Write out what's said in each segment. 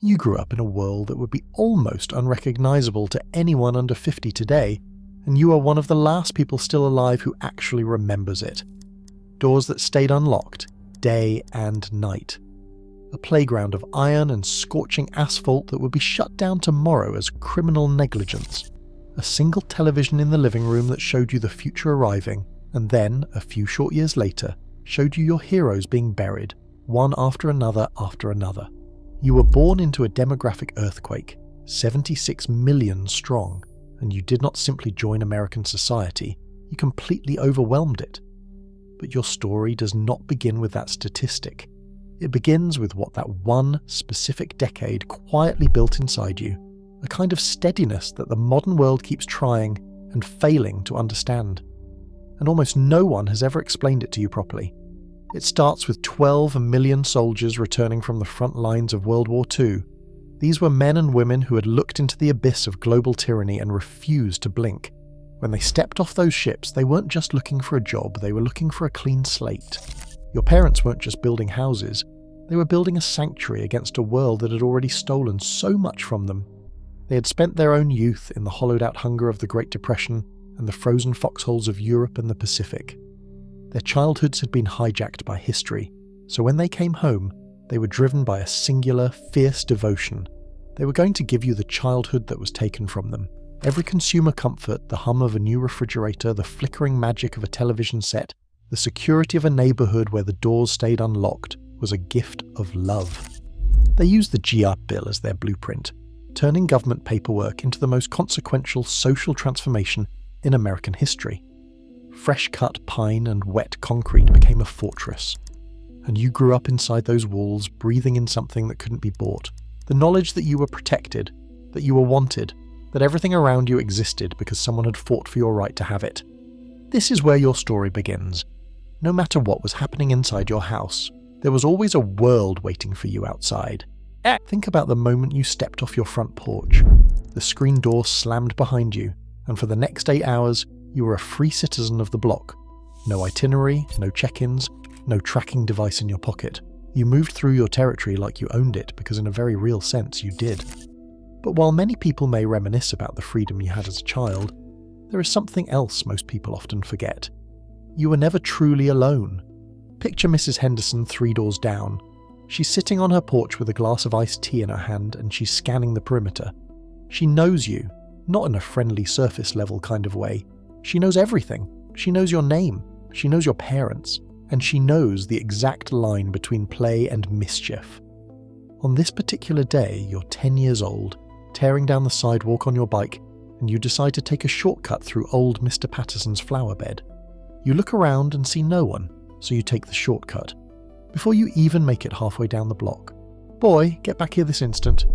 You grew up in a world that would be almost unrecognizable to anyone under 50 today, and you are one of the last people still alive who actually remembers it. Doors that stayed unlocked, day and night. A playground of iron and scorching asphalt that would be shut down tomorrow as criminal negligence. A single television in the living room that showed you the future arriving, and then, a few short years later, showed you your heroes being buried, one after another after another. You were born into a demographic earthquake, 76 million strong, and you did not simply join American society, you completely overwhelmed it. But your story does not begin with that statistic. It begins with what that one specific decade quietly built inside you, a kind of steadiness that the modern world keeps trying and failing to understand. And almost no one has ever explained it to you properly. It starts with 12 million soldiers returning from the front lines of World War II. These were men and women who had looked into the abyss of global tyranny and refused to blink. When they stepped off those ships, they weren't just looking for a job, they were looking for a clean slate. Your parents weren't just building houses, they were building a sanctuary against a world that had already stolen so much from them. They had spent their own youth in the hollowed-out hunger of the Great Depression and the frozen foxholes of Europe and the Pacific. Their childhoods had been hijacked by history, so when they came home, they were driven by a singular, fierce devotion. They were going to give you the childhood that was taken from them. Every consumer comfort, the hum of a new refrigerator, the flickering magic of a television set, the security of a neighborhood where the doors stayed unlocked, was a gift of love. They used the GI Bill as their blueprint, turning government paperwork into the most consequential social transformation in American history. Fresh-cut pine and wet concrete became a fortress, and you grew up inside those walls, breathing in something that couldn't be bought. The knowledge that you were protected, that you were wanted, that everything around you existed because someone had fought for your right to have it. This is where your story begins. No matter what was happening inside your house, there was always a world waiting for you outside. Think about the moment you stepped off your front porch. The screen door slammed behind you, and for the next 8 hours, you were a free citizen of the block. No itinerary, no check-ins, no tracking device in your pocket. You moved through your territory like you owned it, because in a very real sense you did. But while many people may reminisce about the freedom you had as a child, there is something else most people often forget. You were never truly alone. Picture Mrs. Henderson 3 doors down. She's sitting on her porch with a glass of iced tea in her hand and she's scanning the perimeter. She knows you, not in a friendly surface level kind of way. She knows everything. She knows your name. She knows your parents. And she knows the exact line between play and mischief. On this particular day, you're 10 years old, tearing down the sidewalk on your bike, and you decide to take a shortcut through old Mr. Patterson's flower bed. You look around and see no one, so you take the shortcut. Before you even make it halfway down the block. Boy, get back here this instant.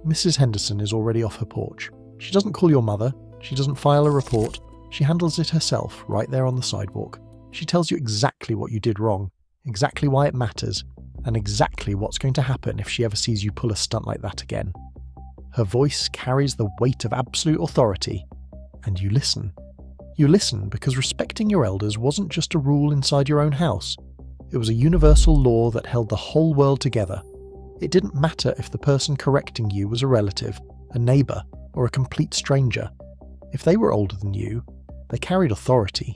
Mrs. Henderson is already off her porch. She doesn't call your mother, she doesn't file a report, she handles it herself right there on the sidewalk. She tells you exactly what you did wrong, exactly why it matters, and exactly what's going to happen if she ever sees you pull a stunt like that again. Her voice carries the weight of absolute authority, and you listen. You listen because respecting your elders wasn't just a rule inside your own house. It was a universal law that held the whole world together. It didn't matter if the person correcting you was a relative, a neighbour, or a complete stranger. If they were older than you, they carried authority.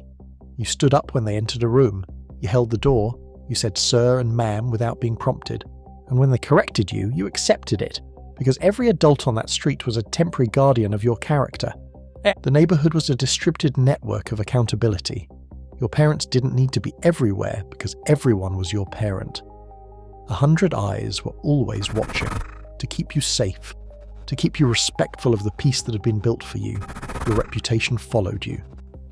You stood up when they entered a room, you held the door, you said sir and ma'am without being prompted, and when they corrected you, you accepted it, because every adult on that street was a temporary guardian of your character. The neighbourhood was a distributed network of accountability. Your parents didn't need to be everywhere because everyone was your parent. 100 eyes were always watching, to keep you safe, to keep you respectful of the peace that had been built for you. Your reputation followed you.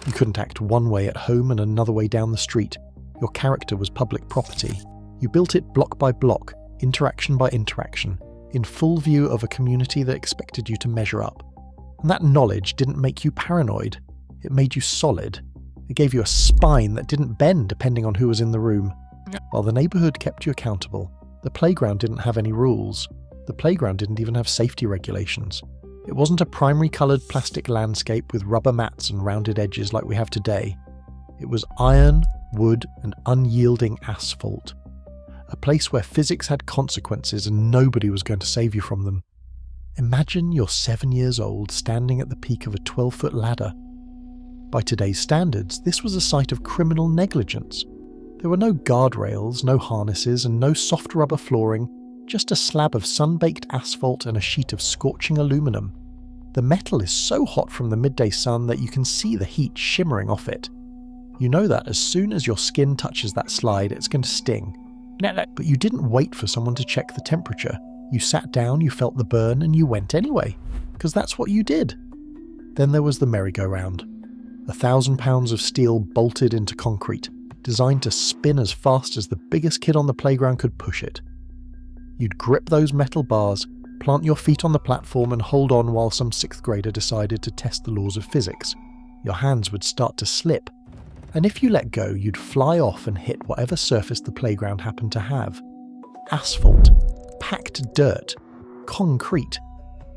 You couldn't act one way at home and another way down the street. Your character was public property. You built it block by block, interaction by interaction, in full view of a community that expected you to measure up. And that knowledge didn't make you paranoid. It made you solid. It gave you a spine that didn't bend depending on who was in the room. While the neighbourhood kept you accountable, the playground didn't have any rules. The playground didn't even have safety regulations. It wasn't a primary coloured plastic landscape with rubber mats and rounded edges like we have today. It was iron, wood, and unyielding asphalt. A place where physics had consequences and nobody was going to save you from them. Imagine you're 7 years old standing at the peak of a 12-foot ladder. By today's standards, this was a site of criminal negligence. There were no guardrails, no harnesses, and no soft rubber flooring, just a slab of sun-baked asphalt and a sheet of scorching aluminum. The metal is so hot from the midday sun that you can see the heat shimmering off it. You know that as soon as your skin touches that slide, it's going to sting. But you didn't wait for someone to check the temperature. You sat down, you felt the burn, and you went anyway, because that's what you did. Then there was the merry-go-round. 1,000 pounds of steel bolted into concrete, designed to spin as fast as the biggest kid on the playground could push it. You'd grip those metal bars, plant your feet on the platform and hold on while some 6th grader decided to test the laws of physics. Your hands would start to slip, and if you let go, you'd fly off and hit whatever surface the playground happened to have. Asphalt, packed dirt, concrete.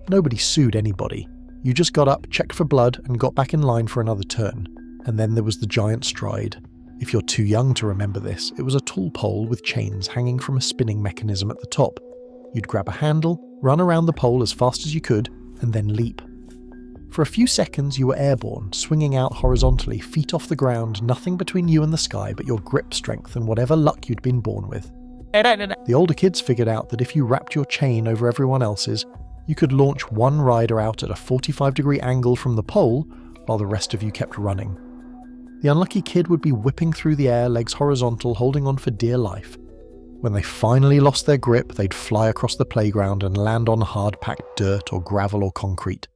Nobody sued anybody. You just got up, checked for blood, and got back in line for another turn. And then there was the giant stride. If you're too young to remember this, it was a tall pole with chains hanging from a spinning mechanism at the top. You'd grab a handle, run around the pole as fast as you could, and then leap. For a few seconds you were airborne, swinging out horizontally, feet off the ground, nothing between you and the sky but your grip strength and whatever luck you'd been born with. The older kids figured out that if you wrapped your chain over everyone else's, you could launch one rider out at a 45-degree angle from the pole while the rest of you kept running. The unlucky kid would be whipping through the air, legs horizontal, holding on for dear life. When they finally lost their grip, they'd fly across the playground and land on hard-packed dirt or gravel or concrete.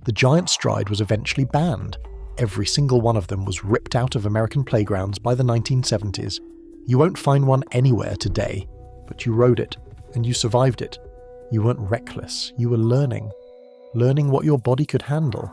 The giant stride was eventually banned. Every single one of them was ripped out of American playgrounds by the 1970s. You won't find one anywhere today, but you rode it, and you survived it. You weren't reckless, you were learning. Learning what your body could handle.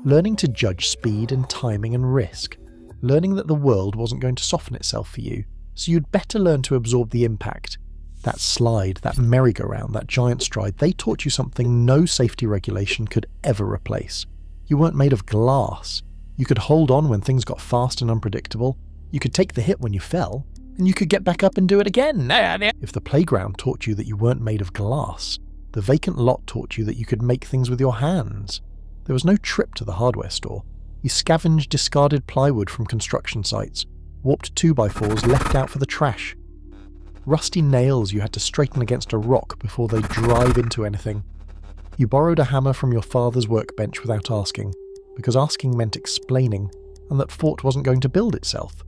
Learning to judge speed and timing and risk. Learning that the world wasn't going to soften itself for you, so you'd better learn to absorb the impact. That slide, that merry-go-round, that giant stride, they taught you something no safety regulation could ever replace. You weren't made of glass. You could hold on when things got fast and unpredictable. You could take the hit when you fell, and you could get back up and do it again. If the playground taught you that you weren't made of glass, the vacant lot taught you that you could make things with your hands. There was no trip to the hardware store. You scavenged discarded plywood from construction sites, warped 2x4s left out for the trash. Rusty nails you had to straighten against a rock before they drive into anything. You borrowed a hammer from your father's workbench without asking, because asking meant explaining, and that fort wasn't going to build itself.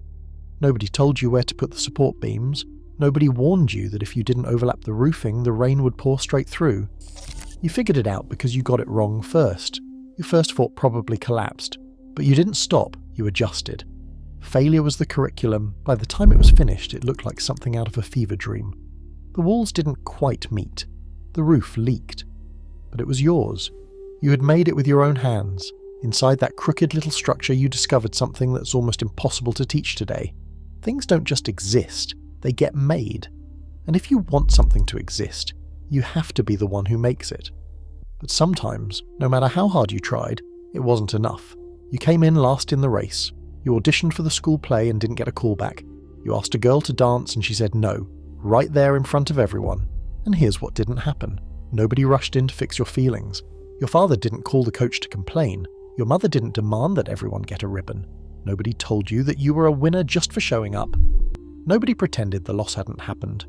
Nobody told you where to put the support beams. Nobody warned you that if you didn't overlap the roofing, the rain would pour straight through. You figured it out because you got it wrong first. Your first fort probably collapsed, but you didn't stop, you adjusted. Failure was the curriculum. By the time it was finished, it looked like something out of a fever dream. The walls didn't quite meet. The roof leaked. But it was yours. You had made it with your own hands. Inside that crooked little structure, you discovered something that's almost impossible to teach today. Things don't just exist, they get made. And if you want something to exist, you have to be the one who makes it. But sometimes, no matter how hard you tried, it wasn't enough. You came in last in the race. You auditioned for the school play and didn't get a call back. You asked a girl to dance and she said no, right there in front of everyone. And here's what didn't happen. Nobody rushed in to fix your feelings. Your father didn't call the coach to complain. Your mother didn't demand that everyone get a ribbon. Nobody told you that you were a winner just for showing up. Nobody pretended the loss hadn't happened.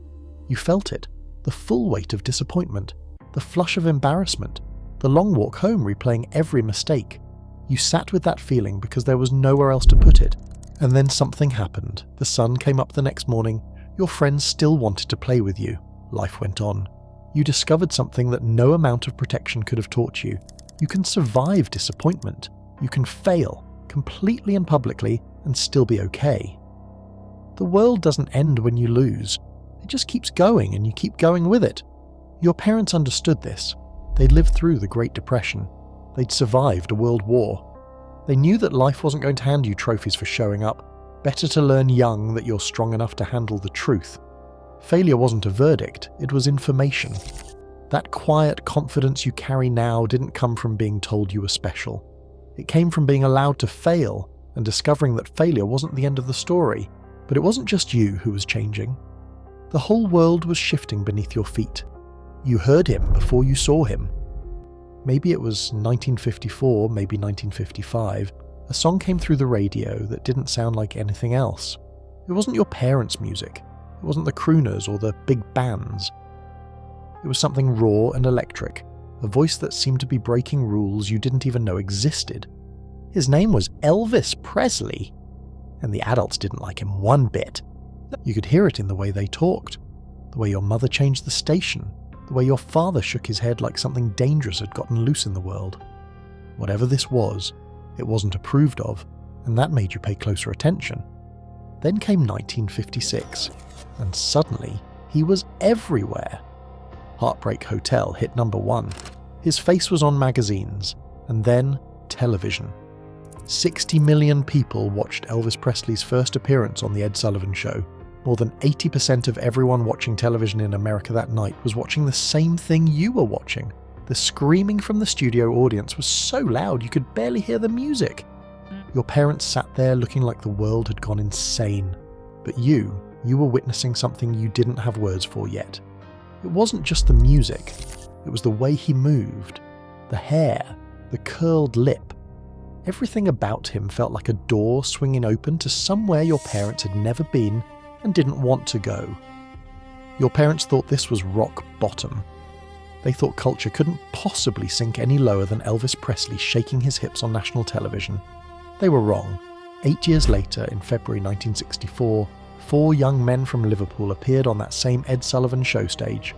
You felt it. The full weight of disappointment. The flush of embarrassment. The long walk home replaying every mistake. You sat with that feeling because there was nowhere else to put it. And then something happened. The sun came up the next morning. Your friends still wanted to play with you. Life went on. You discovered something that no amount of protection could have taught you. You can survive disappointment. You can fail, completely and publicly, and still be okay. The world doesn't end when you lose. It just keeps going and you keep going with it. Your parents understood this. They'd lived through the Great Depression. They'd survived a world war. They knew that life wasn't going to hand you trophies for showing up. Better to learn young that you're strong enough to handle the truth. Failure wasn't a verdict, it was information. That quiet confidence you carry now didn't come from being told you were special. It came from being allowed to fail and discovering that failure wasn't the end of the story. But it wasn't just you who was changing. The whole world was shifting beneath your feet. You heard him before you saw him. Maybe it was 1954, maybe 1955. A song came through the radio that didn't sound like anything else. It wasn't your parents' music. It wasn't the crooners or the big bands. It was something raw and electric, a voice that seemed to be breaking rules you didn't even know existed. His name was Elvis Presley, and the adults didn't like him one bit. You could hear it in the way they talked, the way your mother changed the station, the way your father shook his head like something dangerous had gotten loose in the world. Whatever this was, it wasn't approved of, and that made you pay closer attention. Then came 1956, and suddenly he was everywhere. Heartbreak Hotel hit #1. His face was on magazines, and then television. 60 million people watched Elvis Presley's first appearance on The Ed Sullivan Show. More than 80% of everyone watching television in America that night was watching the same thing you were watching. The screaming from the studio audience was so loud you could barely hear the music. Your parents sat there looking like the world had gone insane. But you were witnessing something you didn't have words for yet. It wasn't just the music, it was the way he moved. The hair, the curled lip. Everything about him felt like a door swinging open to somewhere your parents had never been and didn't want to go. Your parents thought this was rock bottom. They thought culture couldn't possibly sink any lower than Elvis Presley shaking his hips on national television. They were wrong. 8 years later, in February 1964, 4 young men from Liverpool appeared on that same Ed Sullivan Show stage.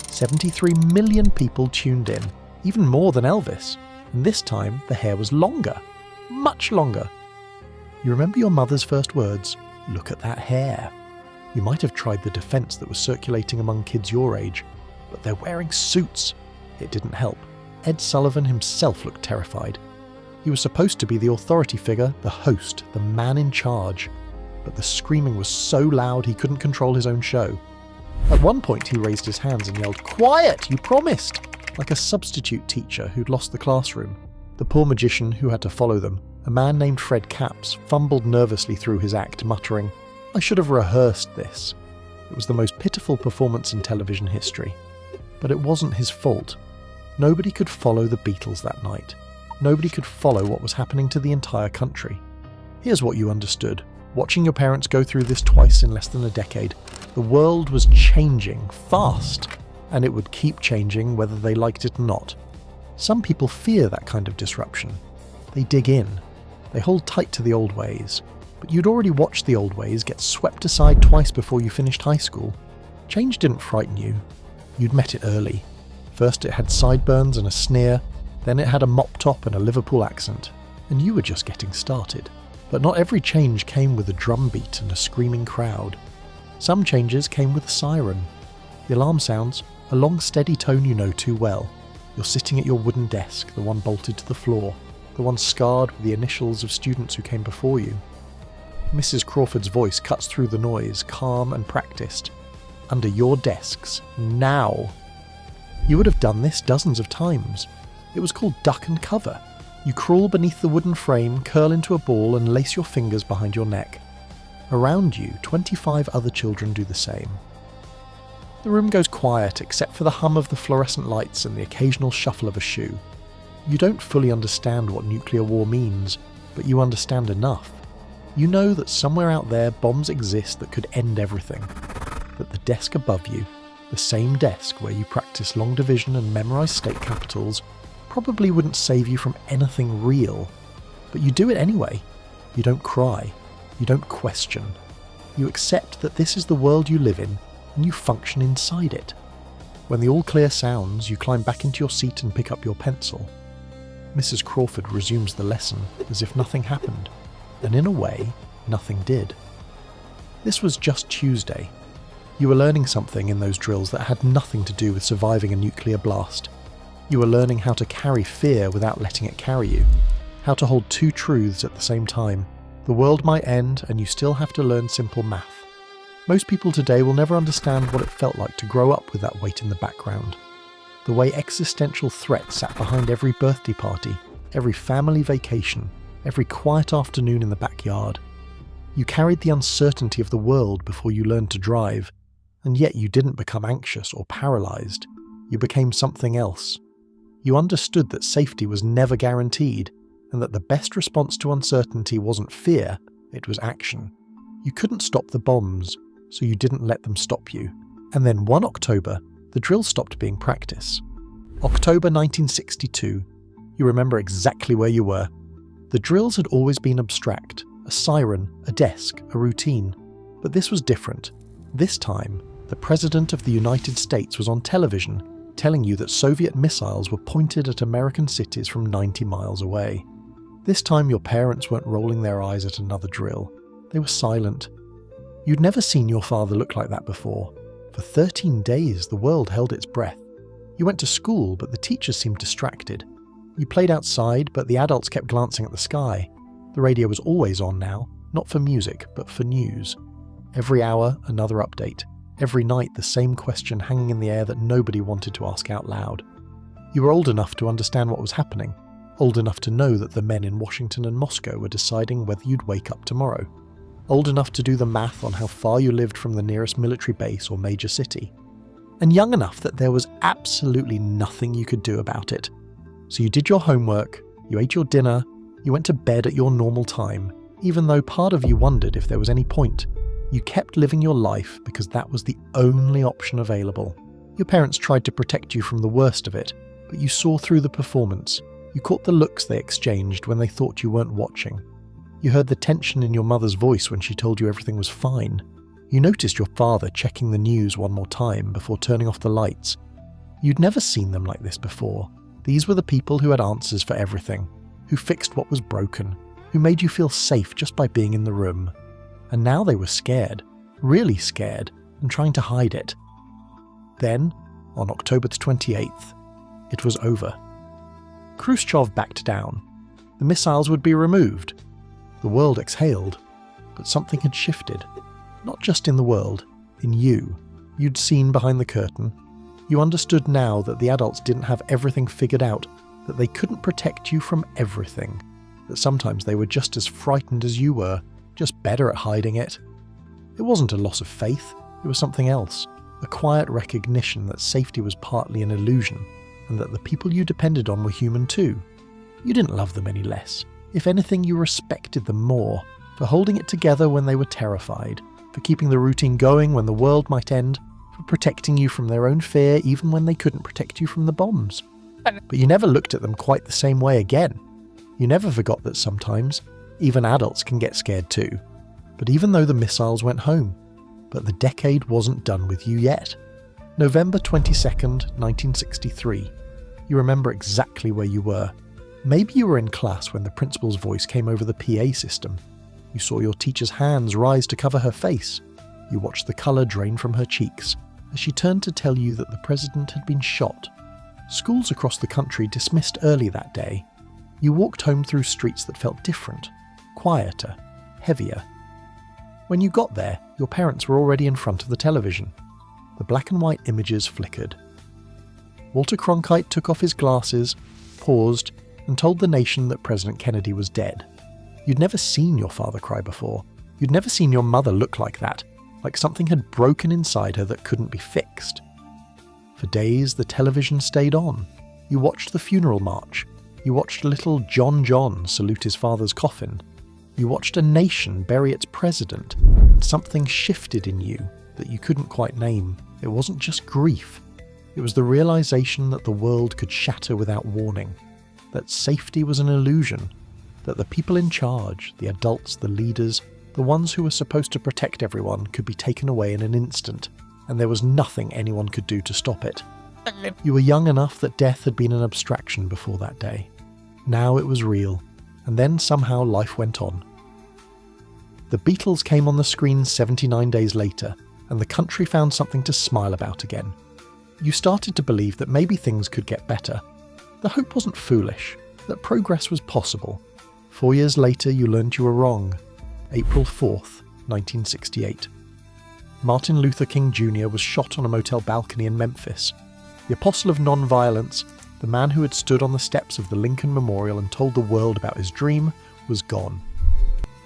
73 million people tuned in, even more than Elvis, and this time the hair was longer, much longer. You remember your mother's first words? Look at that hair. You might have tried the defense that was circulating among kids your age, but they're wearing suits. It didn't help. Ed Sullivan himself looked terrified. He was supposed to be the authority figure, the host, the man in charge. But the screaming was so loud he couldn't control his own show. At one point he raised his hands and yelled, "Quiet, you promised!" like a substitute teacher who'd lost the classroom. The poor magician who had to follow them, a man named Fred Capps, fumbled nervously through his act, muttering, "I should have rehearsed this." It was the most pitiful performance in television history. But it wasn't his fault. Nobody could follow the Beatles that night. Nobody could follow what was happening to the entire country. Here's what you understood. Watching your parents go through this twice in less than a decade, the world was changing fast, and it would keep changing whether they liked it or not. Some people fear that kind of disruption. They dig in. They hold tight to the old ways. But you'd already watched the old ways get swept aside twice before you finished high school. Change didn't frighten you. You'd met it early. First it had sideburns and a sneer, then it had a mop top and a Liverpool accent, and you were just getting started. But not every change came with a drum beat and a screaming crowd. Some changes came with a siren. The alarm sounds, a long steady tone you know too well. You're sitting at your wooden desk, the one bolted to the floor, the one scarred with the initials of students who came before you. Mrs. Crawford's voice cuts through the noise, calm and practiced. Under your desks, now. You would have done this dozens of times. It was called duck and cover. You crawl beneath the wooden frame, curl into a ball and lace your fingers behind your neck. Around you, 25 other children do the same. The room goes quiet except for the hum of the fluorescent lights and the occasional shuffle of a shoe. You don't fully understand what nuclear war means, but you understand enough. You know that somewhere out there bombs exist that could end everything. That the desk above you, the same desk where you practice long division and memorize state capitals, probably wouldn't save you from anything real. But you do it anyway. You don't cry. You don't question. You accept that this is the world you live in, and you function inside it. When the all-clear sounds, you climb back into your seat and pick up your pencil. Mrs. Crawford resumes the lesson as if nothing happened, and in a way, nothing did. This was just Tuesday. You were learning something in those drills that had nothing to do with surviving a nuclear blast. You were learning how to carry fear without letting it carry you, how to hold two truths at the same time. The world might end and you still have to learn simple math. Most people today will never understand what it felt like to grow up with that weight in the background. The way existential threat sat behind every birthday party, every family vacation, every quiet afternoon in the backyard. You carried the uncertainty of the world before you learned to drive. And yet you didn't become anxious or paralyzed. You became something else. You understood that safety was never guaranteed, and that the best response to uncertainty wasn't fear, it was action. You couldn't stop the bombs, so you didn't let them stop you. And then one October, the drill stopped being practice. October 1962. You remember exactly where you were. The drills had always been abstract, a siren, a desk, a routine. But this was different. This time, the President of the United States was on television, telling you that Soviet missiles were pointed at American cities from 90 miles away. This time your parents weren't rolling their eyes at another drill. They were silent. You'd never seen your father look like that before. For 13 days, the world held its breath. You went to school, but the teachers seemed distracted. You played outside, but the adults kept glancing at the sky. The radio was always on now, not for music, but for news. Every hour, another update. Every night, the same question hanging in the air that nobody wanted to ask out loud. You were old enough to understand what was happening, old enough to know that the men in Washington and Moscow were deciding whether you'd wake up tomorrow, old enough to do the math on how far you lived from the nearest military base or major city, and young enough that there was absolutely nothing you could do about it. So you did your homework, you ate your dinner, you went to bed at your normal time, even though part of you wondered if there was any point. You kept living your life because that was the only option available. Your parents tried to protect you from the worst of it, but you saw through the performance. You caught the looks they exchanged when they thought you weren't watching. You heard the tension in your mother's voice when she told you everything was fine. You noticed your father checking the news one more time before turning off the lights. You'd never seen them like this before. These were the people who had answers for everything, who fixed what was broken, who made you feel safe just by being in the room. And now they were scared, really scared, and trying to hide it. Then, on October 28th, it was over. Khrushchev backed down. The missiles would be removed. The world exhaled, but something had shifted. Not just in the world, in you. You'd seen behind the curtain. You understood now that the adults didn't have everything figured out, that they couldn't protect you from everything, that sometimes they were just as frightened as you were, just better at hiding it. It wasn't a loss of faith, it was something else, a quiet recognition that safety was partly an illusion, and that the people you depended on were human too. You didn't love them any less. If anything, you respected them more, for holding it together when they were terrified, for keeping the routine going when the world might end, for protecting you from their own fear even when they couldn't protect you from the bombs. But you never looked at them quite the same way again. You never forgot that sometimes, even adults can get scared too. But even though the missiles went home, but the decade wasn't done with you yet. November 22nd, 1963. You remember exactly where you were. Maybe you were in class when the principal's voice came over the PA system. You saw your teacher's hands rise to cover her face. You watched the colour drain from her cheeks as she turned to tell you that the president had been shot. Schools across the country dismissed early that day. You walked home through streets that felt different, quieter, heavier. When you got there, your parents were already in front of the television. The black and white images flickered. Walter Cronkite took off his glasses, paused, and told the nation that President Kennedy was dead. You'd never seen your father cry before. You'd never seen your mother look like that, like something had broken inside her that couldn't be fixed. For days, the television stayed on. You watched the funeral march. You watched little John salute his father's coffin. You watched a nation bury its president, and something shifted in you that you couldn't quite name. It wasn't just grief. It was the realization that the world could shatter without warning, that safety was an illusion, that the people in charge, the adults, the leaders, the ones who were supposed to protect everyone, could be taken away in an instant, and there was nothing anyone could do to stop it. You were young enough that death had been an abstraction before that day. Now it was real, and then somehow life went on. The Beatles came on the screen 79 days later, and the country found something to smile about again. You started to believe that maybe things could get better. The hope wasn't foolish, that progress was possible. 4 years later, you learned you were wrong. April 4th, 1968. Martin Luther King Jr. was shot on a motel balcony in Memphis. The apostle of non-violence, the man who had stood on the steps of the Lincoln Memorial and told the world about his dream, was gone.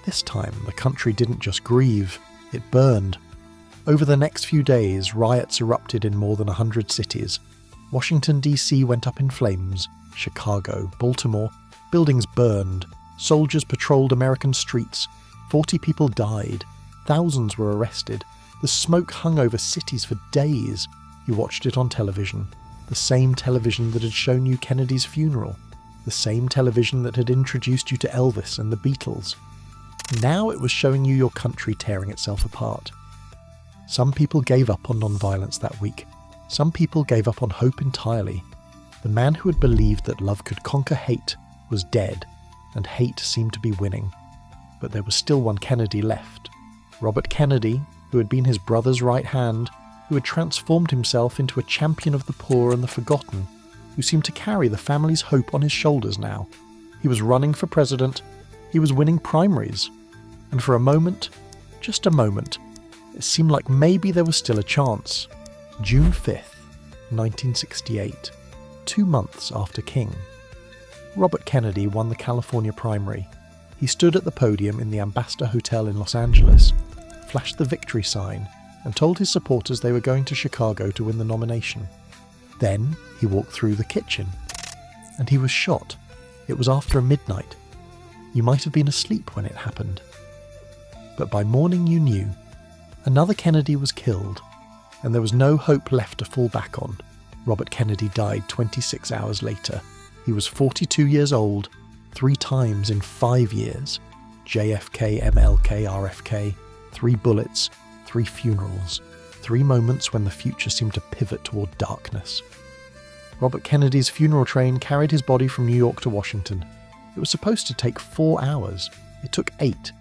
This time, the country didn't just grieve, it burned. Over the next few days, riots erupted in more than 100 cities. Washington, D.C. went up in flames. Chicago, Baltimore, buildings burned. Soldiers patrolled American streets. 40 people died. Thousands were arrested. The smoke hung over cities for days. You watched it on television. The same television that had shown you Kennedy's funeral. The same television that had introduced you to Elvis and the Beatles. Now it was showing you your country tearing itself apart. Some people gave up on nonviolence that week. Some people gave up on hope entirely. The man who had believed that love could conquer hate was dead, and hate seemed to be winning. But there was still one Kennedy left. Robert Kennedy, who had been his brother's right hand, who had transformed himself into a champion of the poor and the forgotten, who seemed to carry the family's hope on his shoulders now. He was running for president. He was winning primaries. And for a moment, just a moment, it seemed like maybe there was still a chance. June 5th, 1968, 2 months after King. Robert Kennedy won the California primary. He stood at the podium in the Ambassador Hotel in Los Angeles, flashed the victory sign, and told his supporters they were going to Chicago to win the nomination. Then he walked through the kitchen, and he was shot. It was after midnight. You might have been asleep when it happened. But by morning you knew. Another Kennedy was killed, and there was no hope left to fall back on. Robert Kennedy died 26 hours later. He was 42 years old, 3 times in 5 years. JFK, MLK, RFK, 3 bullets, 3 funerals, 3 moments when the future seemed to pivot toward darkness. Robert Kennedy's funeral train carried his body from New York to Washington. It was supposed to take 4 hours. It took 8.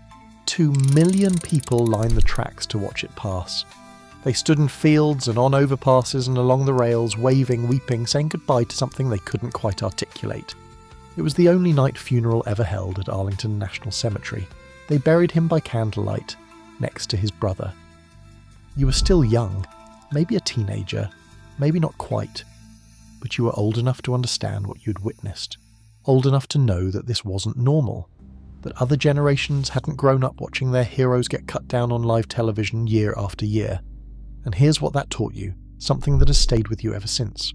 2 million people lined the tracks to watch it pass. They stood in fields and on overpasses and along the rails, waving, weeping, saying goodbye to something they couldn't quite articulate. It was the only night funeral ever held at Arlington National Cemetery. They buried him by candlelight, next to his brother. You were still young, maybe a teenager, maybe not quite, but you were old enough to understand what you'd witnessed, old enough to know that this wasn't normal, that other generations hadn't grown up watching their heroes get cut down on live television year after year. And here's what that taught you, something that has stayed with you ever since.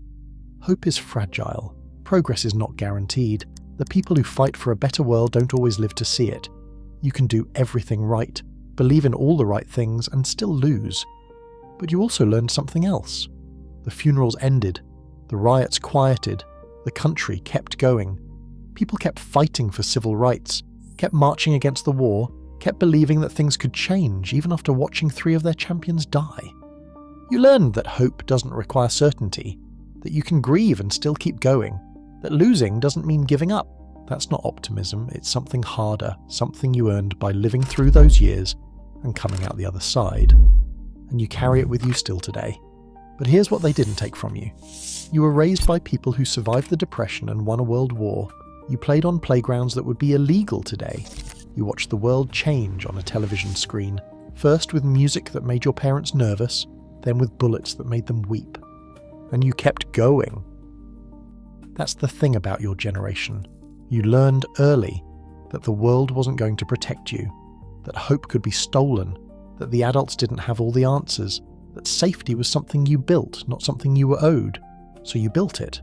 Hope is fragile. Progress is not guaranteed. The people who fight for a better world don't always live to see it. You can do everything right, believe in all the right things, and still lose. But you also learned something else. The funerals ended. The riots quieted. The country kept going. People kept fighting for civil rights, kept marching against the war, kept believing that things could change even after watching 3 of their champions die. You learned that hope doesn't require certainty, that you can grieve and still keep going, that losing doesn't mean giving up. That's not optimism, it's something harder, something you earned by living through those years and coming out the other side. And you carry it with you still today. But here's what they didn't take from you. You were raised by people who survived the Depression and won a world war. You played on playgrounds that would be illegal today. You watched the world change on a television screen, first with music that made your parents nervous, then with bullets that made them weep. And you kept going. That's the thing about your generation. You learned early that the world wasn't going to protect you, that hope could be stolen, that the adults didn't have all the answers, that safety was something you built, not something you were owed. So you built it.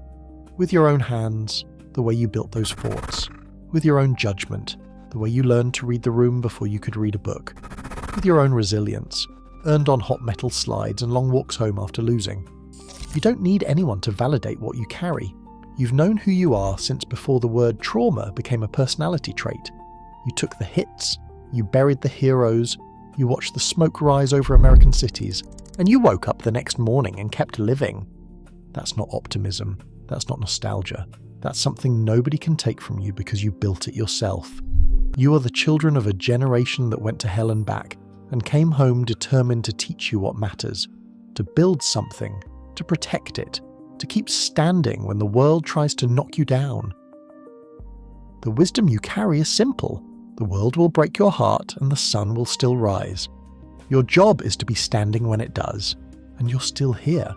With your own hands, the way you built those forts. With your own judgment, the way you learned to read the room before you could read a book. With your own resilience, earned on hot metal slides and long walks home after losing. You don't need anyone to validate what you carry. You've known who you are since before the word trauma became a personality trait. You took the hits, you buried the heroes, you watched the smoke rise over American cities, and you woke up the next morning and kept living. That's not optimism. That's not nostalgia. That's something nobody can take from you because you built it yourself. You are the children of a generation that went to hell and back, and came home determined to teach you what matters, to build something, to protect it, to keep standing when the world tries to knock you down. The wisdom you carry is simple. The world will break your heart and the sun will still rise. Your job is to be standing when it does, and you're still here.